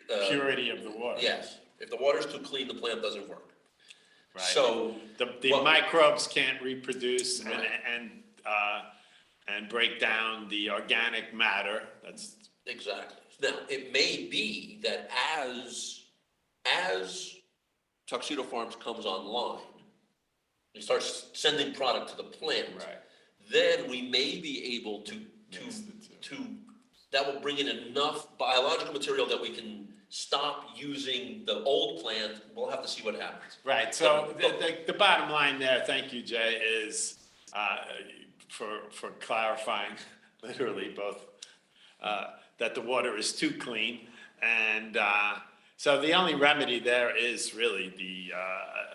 purity of the water. Yes, if the water's too clean, the plant doesn't work. Right. So, The Well- microbes can't reproduce Right. and break down the organic matter. That's, exactly. Now, it may be that as Tuxedo Farms comes online, and starts sending product to the plant. right. Then we may be able to, that will bring in enough biological material that we can stop using the old plant. We'll have to see what happens. Right, so the bottom line there, thank you, Jay, is for clarifying, literally both, that the water is too clean. And so the only remedy there is really the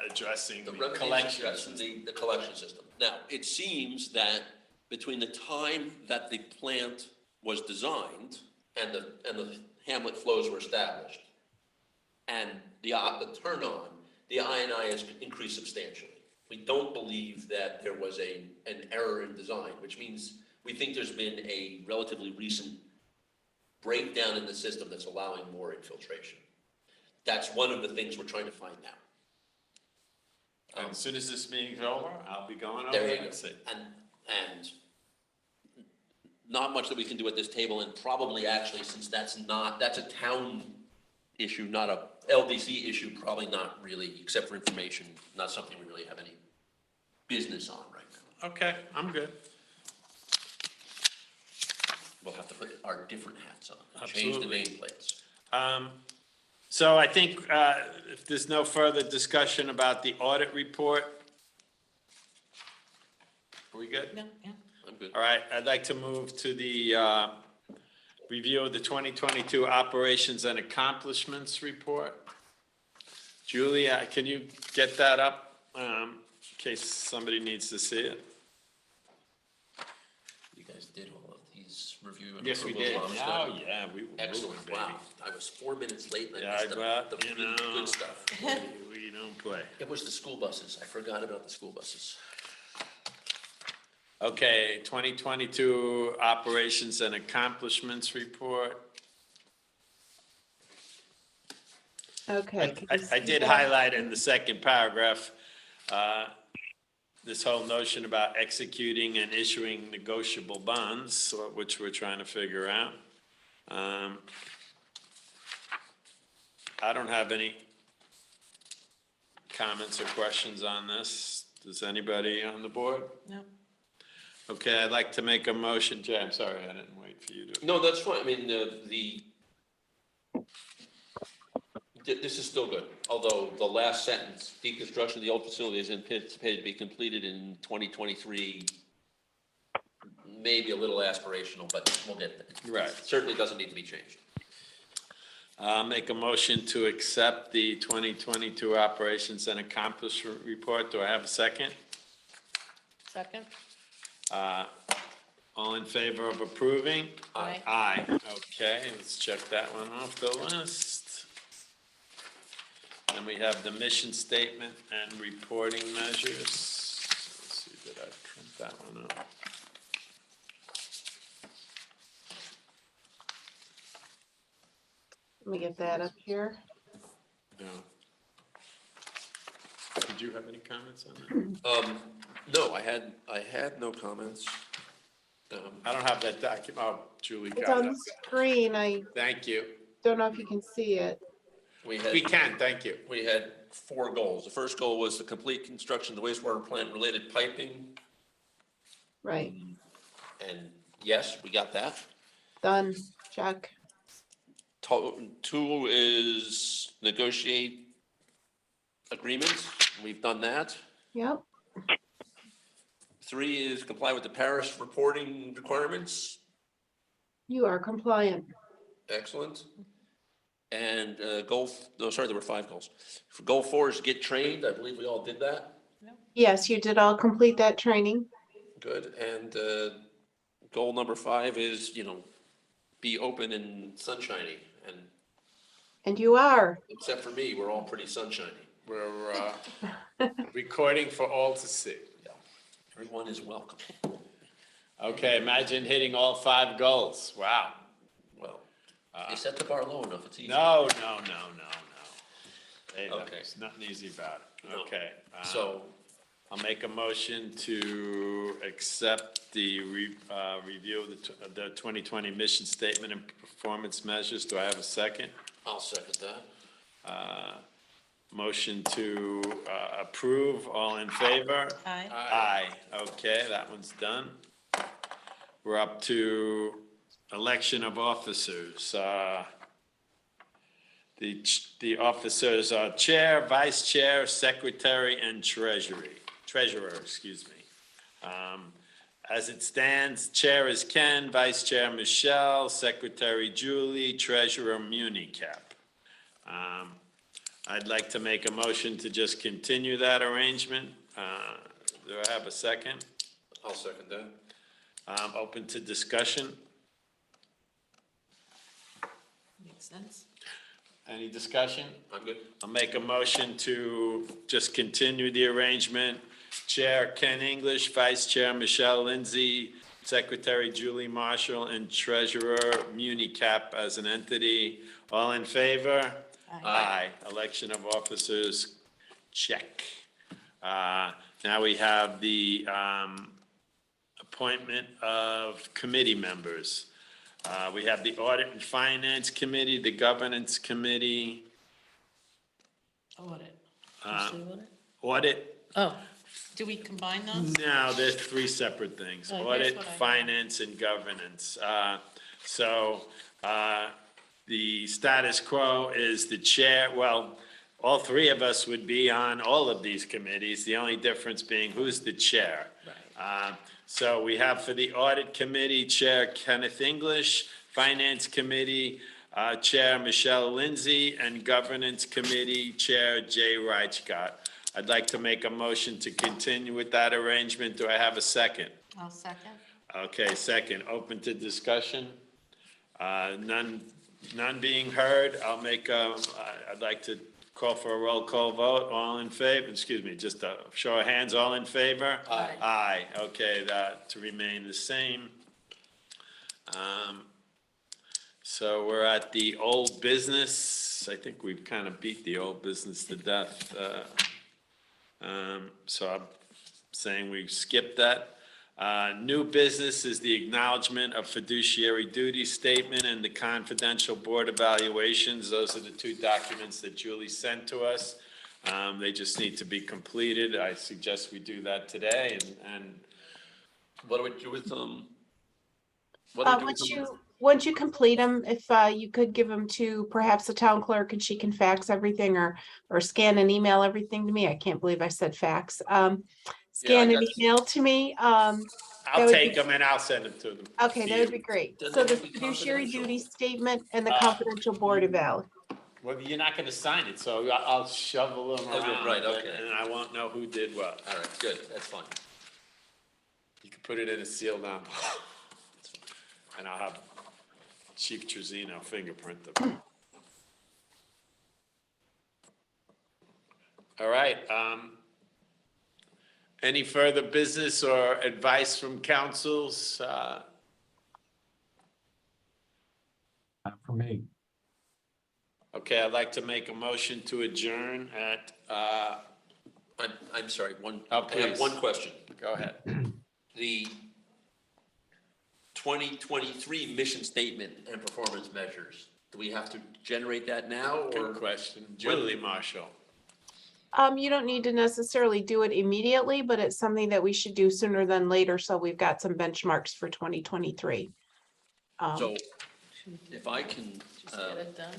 addressing The the remedy is collection. addressing the collection system. Now, it seems that between the time that the plant was designed and the hamlet flows were established and the turn on, the INI has increased substantially. We don't believe that there was an error in design, which means we think there's been a relatively recent breakdown in the system that's allowing more infiltration. That's one of the things we're trying to find out. And as soon as this meeting's over, I'll be going over There you it go. and see. And not much that we can do at this table, and probably actually, since that's a town issue, not a LDC issue, probably not really, except for information, not something we really have any business on right now. Okay, I'm good. We'll have to put our different hats on, and change the Absolutely. nameplates. So I think if there's no further discussion about the audit report, are we good? No, yeah. I'm good. All right, I'd like to move to the review of the 2022 operations and accomplishments report. Julia, can you get that up in case somebody needs to see it? You guys did all of these review and Yes, we approvals did. on Oh, stuff? yeah, we were Excellent, moving, baby. wow. I was 4 minutes late and I Yeah, missed well, the you really know. good stuff. We don't play. It was the school buses. I forgot about the school buses. Okay, 2022 operations and accomplishments report. Okay. can you I see did that? highlight in the second paragraph, this whole notion about executing and issuing negotiable bonds, which we're trying to figure out. I don't have any comments or questions on this. Does anybody on the board? No. Okay, I'd like to make a motion. Jay, I'm sorry, I didn't wait for you to. No, that's fine. I mean, this is still good, although the last sentence, deconstruction of the old facility is anticipated to be completed in 2023. Maybe a little aspirational, but we'll get there. Right. Certainly doesn't need to be changed. I'll make a motion to accept the 2022 operations and accomplishment report. Do I have a second? Second? All in favor of approving? Aye. Aye. Okay, let's check that one off the list. Then we have the mission statement and reporting measures. Let's see, did I print that one up? Let me get that up here. No. Did you have any comments on that? No, I had no comments. I don't have that document. Oh, Julie It's got on it. the screen. I Thank you. don't know if you can see it. We We had, can, thank you. we had 4 goals. The first goal was to complete construction of the wastewater plant related piping. Right. And yes, we got that. Done. Check. 2 is negotiate agreements. We've done that. Yep. 3 is comply with the Paris reporting requirements. You are compliant. Excellent. And there were 5 goals. For goal 4 is get trained. I believe we all did that. Yes, you did all complete that training. Good. And goal number 5 is, be open and sunshiny. And you are. Except for me, we're all pretty sunshiny. We're recording for all to see. Everyone is welcome. Okay, imagine hitting all 5 goals. Wow. Well, They set the bar low enough, it's easy. No. Hey, Okay. there's nothing easy about it. No. Okay. So, I'll make a motion to accept the review of the 2020 mission statement and performance measures. Do I have a second? I'll second that. Motion to approve, all in favor? Aye. Aye, okay, that one's done. We're up to election of officers. The officers are chair, vice chair, secretary, and treasurer, excuse me. As it stands, chair is Ken, vice chair Michelle, secretary Julie, treasurer Municap. I'd like to make a motion to just continue that arrangement. Do I have a second? I'll second that. Open to discussion. Makes sense. Any discussion? I'm good. I'll make a motion to just continue the arrangement. Chair Ken English, Vice Chair Michelle Lindsay, Secretary Julie Marshall, and Treasurer Municap as an entity. All in favor? Aye. Election of officers, check. Now we have the appointment of committee members. We have the Audit and Finance Committee, the Governance Committee, Audit. Uh, Did you say audit? Audit. Oh, do we combine those? No, they're three separate things, Oh, here's audit, what I have. finance, and governance. The status quo is the chair, well, all three of us would be on all of these committees, the only difference being who's the chair. So we have for the Audit Committee, Chair Kenneth English, Finance Committee, Chair Michelle Lindsay, and Governance Committee, Chair Jay Reichgott. I'd like to make a motion to continue with that arrangement. Do I have a second? I'll second. Okay, second. Open to discussion. None being heard. I'd like to call for a roll call vote. All in favor? Excuse me, just a show of hands. All in favor? Aye. Aye. Okay, that to remain the same. So we're at the old business. I think we've kind of beat the old business to death. So I'm saying we skipped that. New business is the acknowledgement of fiduciary duty statement and the confidential board evaluations. Those are the two documents that Julie sent to us. They just need to be completed. I suggest we do that today and What do we do with them? What do we do with them? Once you complete them, if you could give them to perhaps the town clerk and she can fax everything or scan and email everything to me. I can't believe I said fax. Scan and got- email to me. I'll would take be- them and I'll send them to them. Okay, that would be great. Then So they the would be fiduciary confidential. duty statement and the confidential board eval. Well, you're not gonna sign it, so I'll shovel them Okay, around. right, okay. And I won't know who did what. All right, good, that's fine. You can put it in a sealed envelope. And I'll have Chief Trezino fingerprint them. All right, any further business or advice from councils? Not for me. Okay, I'd like to make a motion to adjourn at, I'm sorry, Oh, I have please. one question. go ahead. The 2023 mission statement and performance measures, do we have to generate that now or? Good question. Julie Marshall. You don't need to necessarily do it immediately, but it's something that we should do sooner than later. So we've got some benchmarks for 2023. So if I can, Just get it done.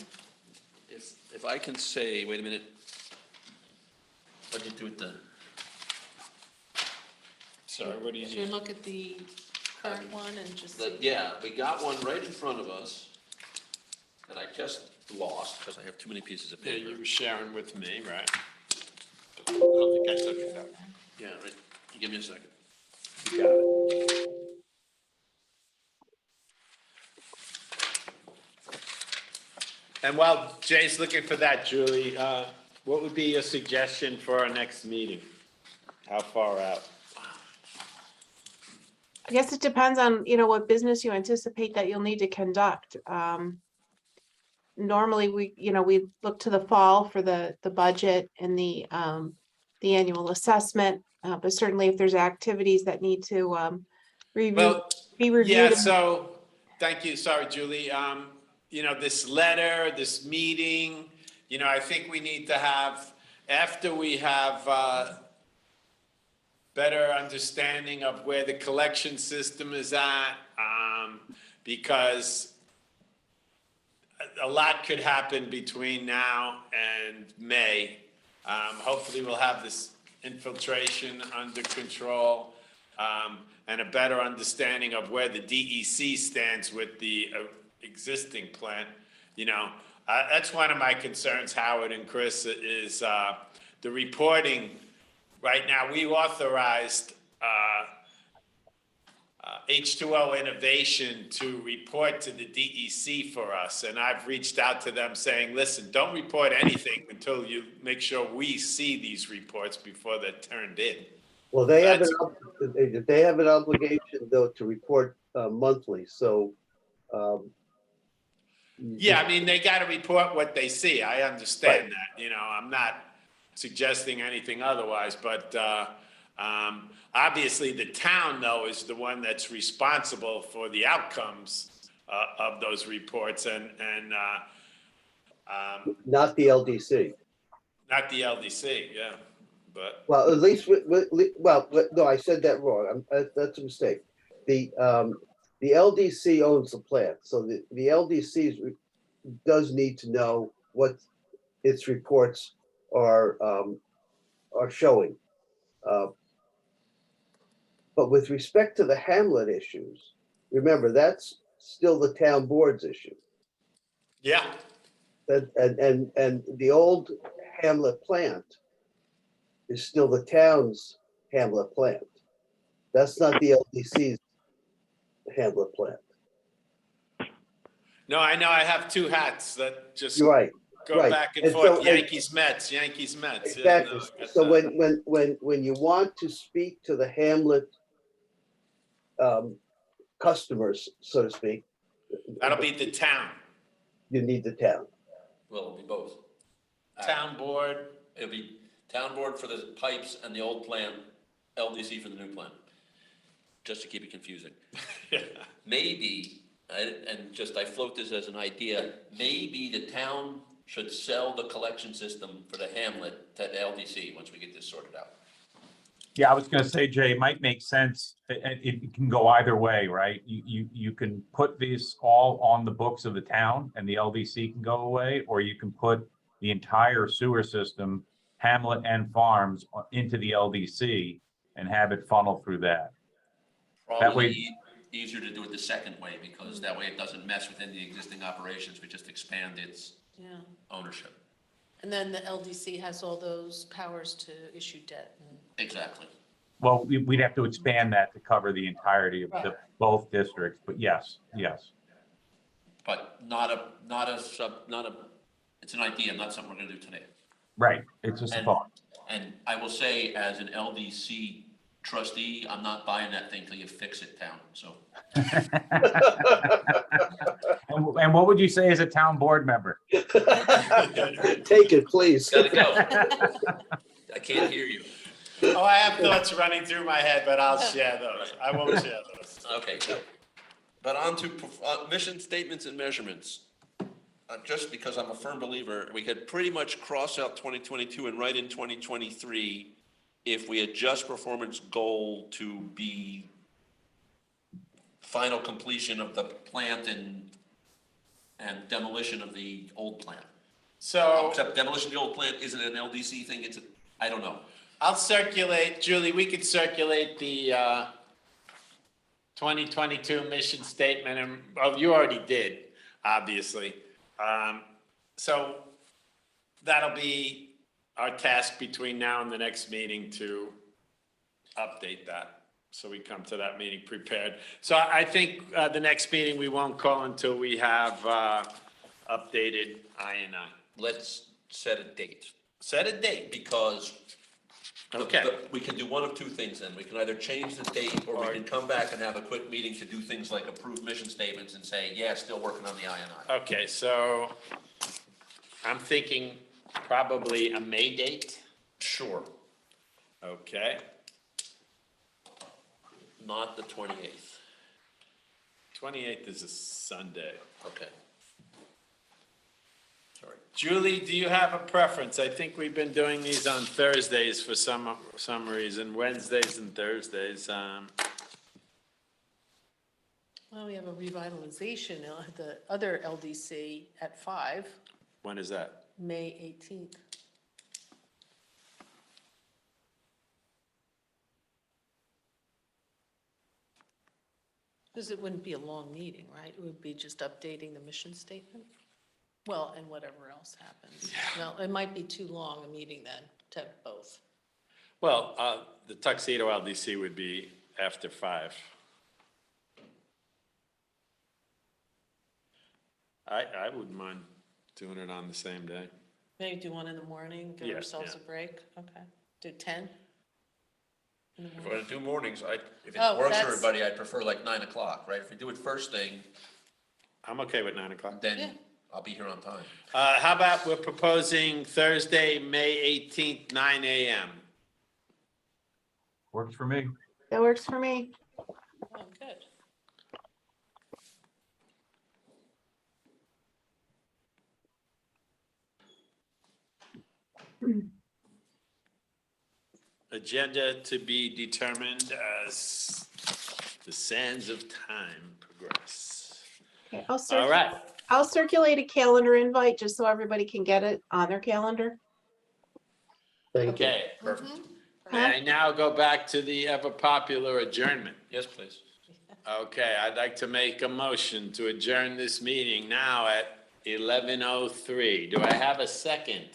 if I can say, wait a minute. What did you do with the? Sorry, what do you Should we need? look at the current one and just? Yeah, we got one right in front of us that I just lost because I have too many pieces of Yeah, paper. you were sharing with me, right? I don't think I took it out. Yeah, right. Give me a second. You got it. And while Jay's looking for that, Julie, what would be your suggestion for our next meeting? How far out? I guess it depends on, what business you anticipate that you'll need to conduct. normally we look to the fall for the budget and the annual assessment. But certainly if there's activities that need to Well, be yeah, reviewed. so, thank you, sorry, Julie. This letter, this meeting, I think we need to have, after we have, better understanding of where the collection system is at, because a lot could happen between now and May. Hopefully we'll have this infiltration under control, and a better understanding of where the DEC stands with the existing plant. That's one of my concerns, Howard and Chris, is the reporting. Right now, we authorized H2O Innovation to report to the DEC for us. And I've reached out to them saying, listen, don't report anything until you make sure we see these reports before they're turned in. Well, they have an obligation though to report monthly, so. Yeah, I mean, they got to report what they see. I understand that, I'm not suggesting anything otherwise, but obviously the town though is the one that's responsible for the outcomes of those reports and Not the LDC. not the LDC, yeah, but. Well, at least, no, I said that wrong. That's a mistake. The LDC owns the plant, so the LDC does need to know what its reports are showing. But with respect to the Hamlet issues, remember, that's still the town board's issue. Yeah, And the old Hamlet plant is still the town's Hamlet plant. That's not the LDC's Hamlet plant. no, I know I have two hats that just You're right. go right. back and And forth, so- Yankees, Mets, Yankees, Mets. Exactly. Yeah, no, I get So that. when you want to speak to the Hamlet customers, so to speak, That'll be the town, you need the town. Well, it'll be both. town board. It'll be town board for the pipes and the old plant, LDC for the new plant, just to keep it confusing. Maybe, and just I float this as an idea, maybe the town should sell the collection system for the Hamlet to the LDC once we get this sorted out. Yeah, I was gonna say, Jay, it might make sense. It can go either way, right? You can put these all on the books of the town and the LDC can go away, or you can put the entire sewer system, Hamlet and Farms, into the LDC and have it funnel through that. That way- Probably easier to do it the second way, because that way it doesn't mess within the existing operations, we just expand its Yeah, ownership. and then the LDC has all those powers to issue debt. Exactly. Well, we'd have to expand that to cover the entirety of Right. both districts, but yes. But it's an idea, not something we're gonna do today. Right, it's just a And- thought. And I will say, as an LDC trustee, I'm not buying that thing till you fix it, town, so. And what would you say as a town board member? Take it, please. Gotta go. I can't hear you. Oh, I have thoughts running through my head, but I'll share those. I won't share those. Okay, good. But on to mission statements and measurements. Just because I'm a firm believer, we could pretty much cross out 2022 and write in 2023 if we adjust performance goal to be final completion of the plant and demolition of the old plant. So Except demolition of the old plant isn't an LDC thing, I don't know. I'll circulate, Julie, we could circulate the 2022 mission statement, and, well, you already did, obviously. So that'll be our task between now and the next meeting to update that. So we come to that meeting prepared. So I think the next meeting, we won't call until we have updated INI. Let's set a date, Set a date. because Okay. we can do one of two things then. We can either change the date, or we can come back and have a quick meeting to do things like approve mission statements and say, yeah, still working on the INI. Okay, so I'm thinking probably a May date. Sure, Okay, not the 28th. 28th is a Sunday. Okay. Sorry. Julie, do you have a preference? I think we've been doing these on Thursdays for some reason, Wednesdays and Thursdays. Well, we have a revitalization, the other LDC at 5, When is that? May 18th. Because it wouldn't be a long meeting, right? It would be just updating the mission statement? Well, and whatever else happens. Well, it might be too long a meeting then, to have both. Well, the Tuxedo LDC would be after 5. I wouldn't mind doing it on the same day. Maybe do one in the morning, give Yeah, ourselves yeah. a break, okay. Do 10? In the If we're morning? gonna do mornings, if it Oh, works for that's- everybody, I'd prefer like 9 o'clock, right? If we do it first thing, I'm okay with 9 o'clock. Yeah. then I'll be here on time. How about we're proposing Thursday, May 18th, 9 a.m.? Works for me. That works for me. Oh, good. Agenda to be determined as the sands of time progress. Okay, All right, I'll circulate a calendar invite just so everybody can get it on their calendar. Thank you. okay. Perfect. May I now go back to the ever-popular adjournment? Yes, please. Okay, I'd like to make a motion to adjourn this meeting now at 11:03. Do I have a second?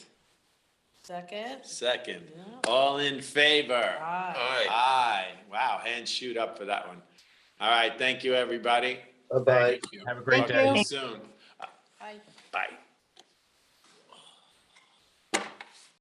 Second? Second. Yeah. All in favor? Aye. Aye. Aye. Wow, hands shoot up for that one. All right, thank you, everybody. Bye-bye. Thank you. Have a great Thank day. you. See you soon. Aye. Bye.